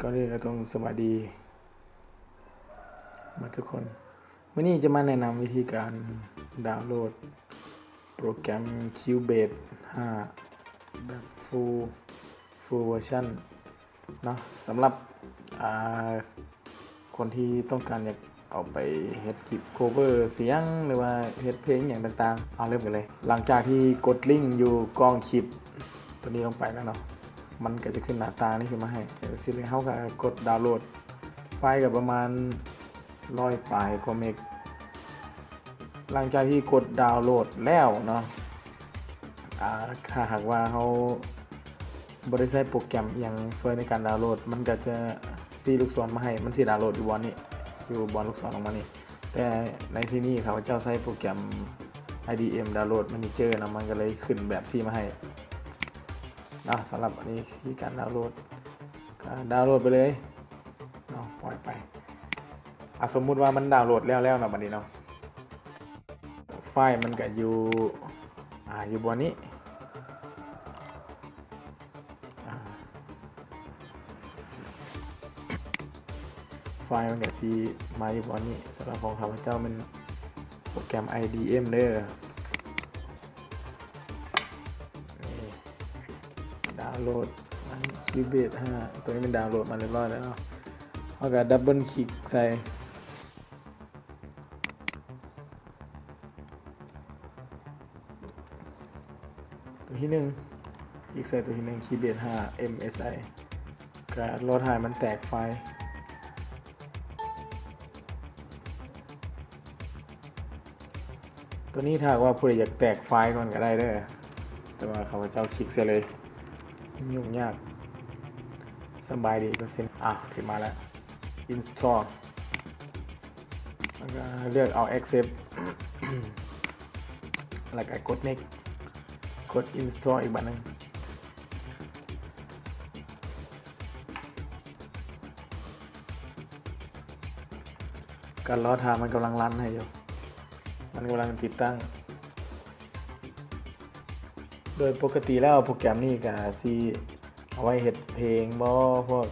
ก็เรียกก็ต้องสวัสดีมาทุกคนวันนี้จะมาแนะนำวิธีการดาวน์โหลดโปรแกรม Cubase 5 แบบ full version เนาะสำหรับคนที่ต้องการอยากเอาไปเฮ็ดคลิป cover เสียงหรือว่าเฮ็ดเพลงอย่างต่างๆเอาเริ่มกันเลยหลังจากที่กดลิงก์อยู่กองคลิปตัวนี้ลงไปแล้วเนาะมันก็จะขึ้นหน้าตานี่ขึ้นมาให้สิเลยเฮาก็กดดาวน์โหลดไฟล์กับประมาณ100ปลายกว่าเมกหลังจากที่กดดาวน์โหลดแล้วเนาะถ้าหากว่าเขาบริใช้โปรแกรมอย่างช่วยในการดาวน์โหลดมันก็จะซีลูกศรมาให้มันสิดาวน์โหลดอยู่บนนี้อยู่บนลูกศรออกมานี่แต่ในที่นี้เขาเจ้าใช้โปรแกรม IDM Download Manager นะมันก็เลยขึ้นแบบซีมาให้นะสำหรับอันนี้ที่การดาวน์โหลดดาวน์โหลดไปเลยเนาะปล่อยไปสมมุติว่ามันดาวน์โหลดแล้วนะบัดนี้เนาะไฟล์มันก็อยู่บนนี้ไฟล์มันก็สิมาอยู่บนนี้สำหรับของข้าพเจ้ามันโปรแกรม IDM เด้อดาวน์โหลดCubase 5ตัวนี้มันดาวน์โหลดมาเรียบร้อยแล้วเนาะเขาก็ดับเบิลคลิกใส่ตัวที่1คลิกใส่ตัวที่1 Cubase 5 MSI ก็รอถ่ายมันแตกไฟล์ตัวนี้ถ้าว่าผู้ใดอยากแตกไฟล์ก่อนก็ได้เด้อแต่ว่าเขาเจ้าคลิกเสียเลยยุ่งยากสบายดีก็เซ็นขึ้นมาแล้ว install แล้วก็เลือกเอา accept แล้วก็กด next กด install อีกบัดนึงการรอทามันกำลังรันให้อยู่มันกำลังติดตั้งโดยปกติแล้วโปรแกรมนี้ก็สิเอาไว้เฮ็ดเพลงบ่พวก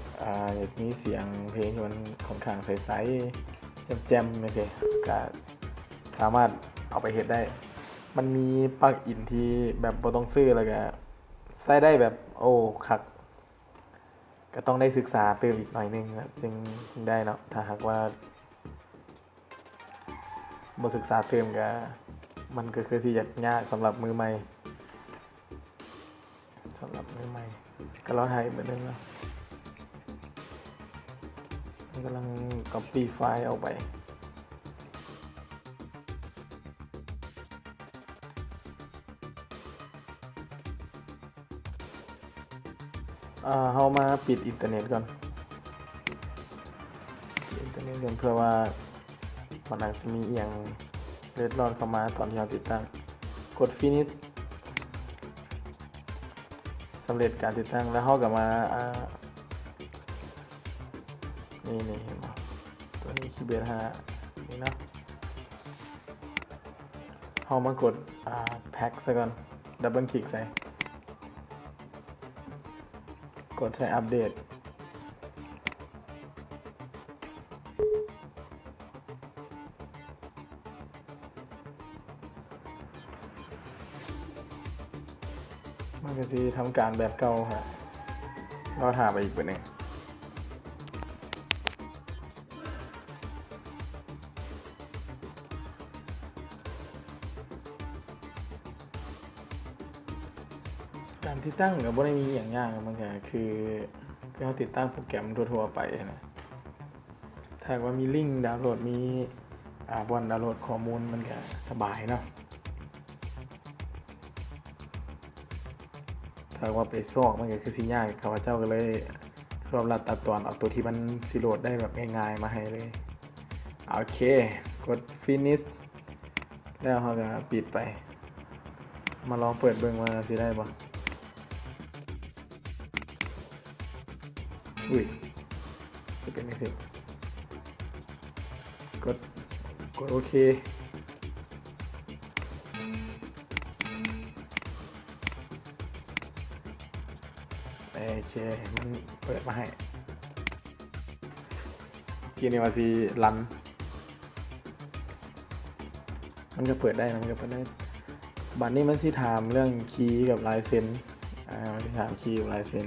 มีเสียงเพลงที่มันค่อนข้างใสๆแจ่มๆจังซี่ก็สามารถเอาไปเฮ็ดได้มันมีปลั๊กอินที่แบบบ่ต้องซื้อแล้วก็ใช้ได้แบบโอ้คักก็ต้องได้ศึกษาเติมอีกหน่อยนึงจึงได้เนาะถ้าหากว่าบ่ศึกษาเติมก็มันก็คือสิยากสำหรับมือใหม่ก็รอถ่ายเหมือนเดิมเนาะมันกำลัง copy ไฟล์ออกไปเฮามาปิดอินเทอร์เน็ตก่อนเพื่อว่ามันอาจจะมีอย่างเล็ดลอดเข้ามาตอนที่เราติดตั้งกด finish สำเร็จการติดตั้งแล้วเราก็มานี่เห็นไหมตัวนี้ Cubase 5นี่นะเรามากดแพ็คซะก่อนดับเบิลคลิกใส่กดใช้อัปเดตมันก็สิทำการแบบเก่าฮะรอถ่าไปอีกเบอร์หนึ่งการติดตั้งก็บ่ได้มีอย่างยากมันก็คือเขาติดตั้งโปรแกรมทั่วๆไปนะถ้าว่ามีลิงก์ดาวน์โหลดมีบอนดาวน์โหลดข้อมูลมันก็สบายเนาะถ้าว่าไปซอกมันก็คือสิยากข้าพเจ้าก็เลยรวบรัดตัดตอนเอาตัวที่มันสิโหลดได้แบบง่ายๆมาให้เลยโอเคกด finish แล้วเราก็ปิดไปมาลองเปิดเบิ่งว่าสิได้บ่อุ้ยจะเป็นจังซี่กดโอเคมันเปิดมาให้ กี้นี่ว่าสิรันมันก็เปิดได้นะมันก็เปิดได้บัดนี้มันสิถามเรื่องคีย์กับลายเซ็นมันสิถามคีย์กับลายเซ็น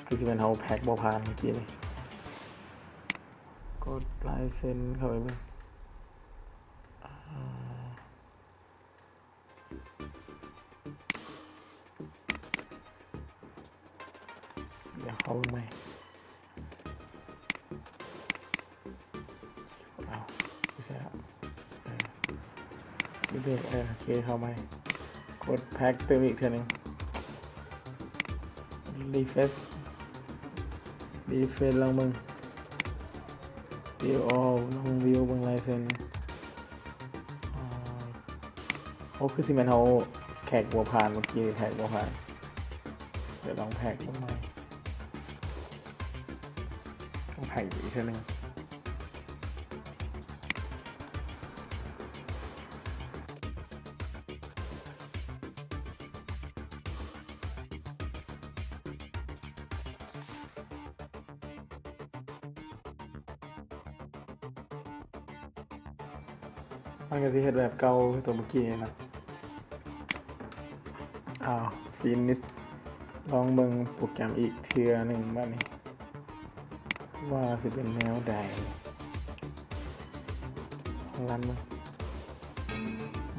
คือสิเป็นเฮาแพ็คบ่ผ่านเมื่อกี้นี่กดลายเซ็นเข้าไปเบิ่งเดี๋ยวเข้าเบิ่งใหม่เอาไม่ใช่ครับคีย์เบสโอเคเข้าใหม่กดแพ็คเติมอีกเท่านึงรีเฟซลองมึงวิวออลลองวิวบางลายเซ็นโอ้คือสิแมนเขาแขกบัวพานเมื่อกี้แขกบัวพานเดี๋ยวลองแพ็คลงมาต้องแพ็คอีกเท่านึงมันก็สิเฮ็ดแบบเก่าตัวเมื่อกี้นี่นะฟินิชลองเบิ่งโปรแกรมอีกเทื่อหนึ่งบ้างนี่ว่าสิเป็นแนวใดรัน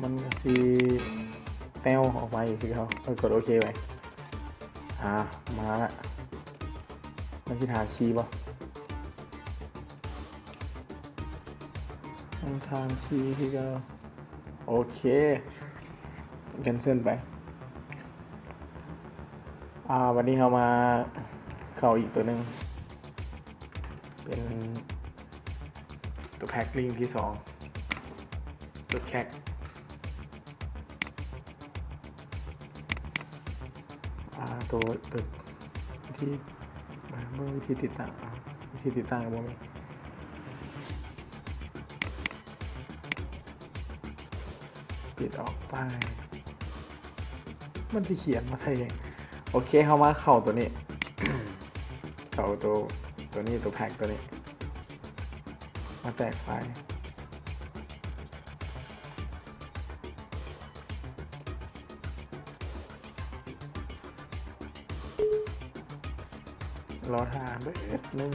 มันก็สิแต้วออกมาอีกคือเขากดโอเคไปมาละมันสิถามคีย์ป่ะทางคีย์ที่ก็โอเคแคนเซิลไปวันนี้เรามาเข้าอีกตัวหนึ่งเป็นตัวแพ็คลิงที่2ตัวแคกตัวที่วิธีติดตั้งกับบ่มีปิดออกไปมันที่เขียนมาใส่เองโอเคเข้ามาเข้าตัวนี้ เข้าตัวนี้ตัวแพ็คตัวนี้มาแตกไฟล์รอทาเบ็ดนึง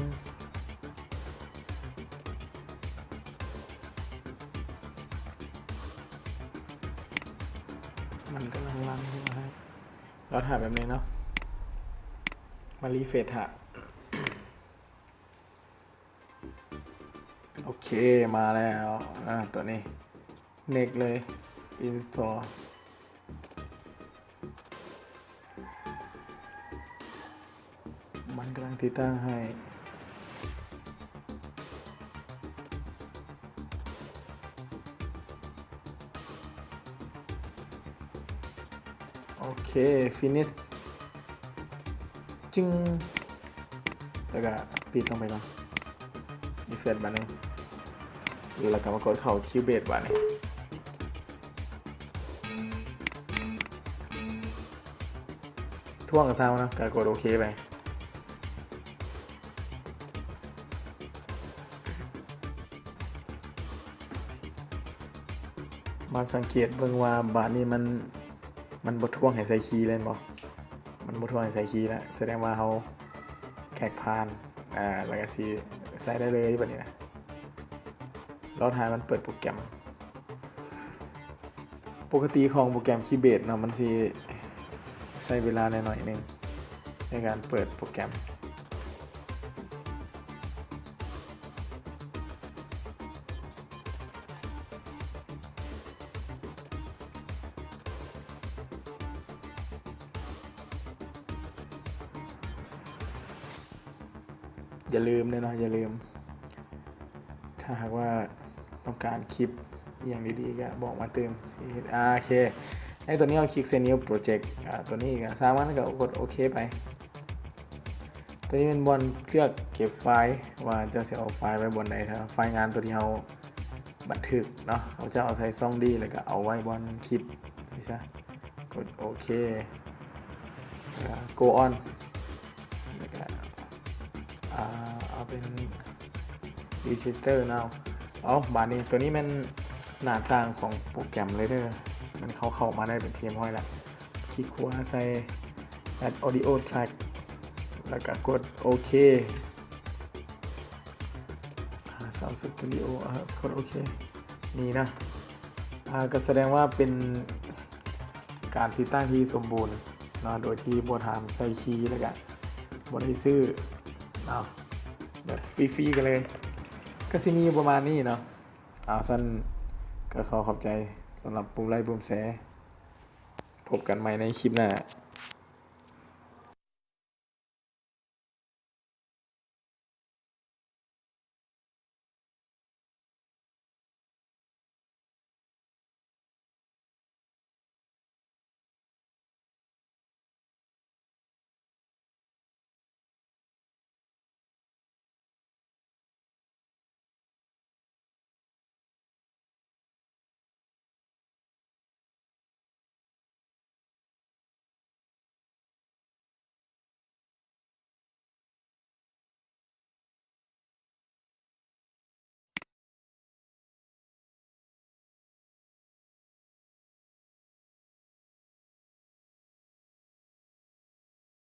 มันกำลังรันขึ้นมาให้เราถ่ายแบบนี้เนาะมารีเฟรชฮะโอเคมาแล้วตัวนี้เน็กเลย install มันกำลังติดตั้งให้โอเค finish จึงแล้วก็ปิดลงไปก่อนรีเฟรชบ้านนึงแล้วก็มากดเข้าคิวเบสบ้านนี้ท่วงกับซ้ำนะก็กดโอเคไปมาสังเกตเบิ่งว่าบ้านนี้มันบ่ท่วงให้ใส่คีย์เลยบ่มันบ่ท่วงให้ใส่คีย์แล้วแสดงว่าเขาแขกผ่านแล้วก็สิใส่ได้เลยแบบนี้นะเราถ่ายมันเปิดโปรแกรมปกติของโปรแกรมคีย์เบสเนาะมันสิใช้เวลาหน่อยนึงในการเปิดโปรแกรมอย่าลืมเลยเนาะอย่าลืมถ้าหากว่าต้องการคลิปอย่างดีๆก็บอกมาเติมโอเคไอ้ตัวนี้เอาคลิกเซนิวโปรเจกต์ตัวนี้ก็สามารถก็กดโอเคไปตัวนี้เป็นบนเลือกเก็บไฟล์ว่าจะเอาไฟล์ไว้บนไหนถ้าไฟล์งานตัวที่เราบันทึกเนาะเขาจะเอาใส่ซ่องดีแล้วก็เอาไว้บนคลิปนี่ซะกดโอเคgo on แล้วก็เอาเป็น Register now เอาบาดนี้ตัวนี้มันหน้าต่างของโปรแกรมเลยเด้อมันเข้ามาได้เป็นเทียมห้อยละคลิกขวาใส่ add audio track แล้วก็กดโอเคSound Studio กดโอเคนี่นะก็แสดงว่าเป็นการติดตั้งที่สมบูรณ์เนาะโดยที่บทถามใส่คีย์แล้วกันบทให้ซื้อแบบฟรีๆกันเลยก็สิมีประมาณนี้เนาะสั้นก็ขอขอบใจสำหรับปุ่มไลค์ปุ่มแชร์พบกันใหม่ในคลิปหน้า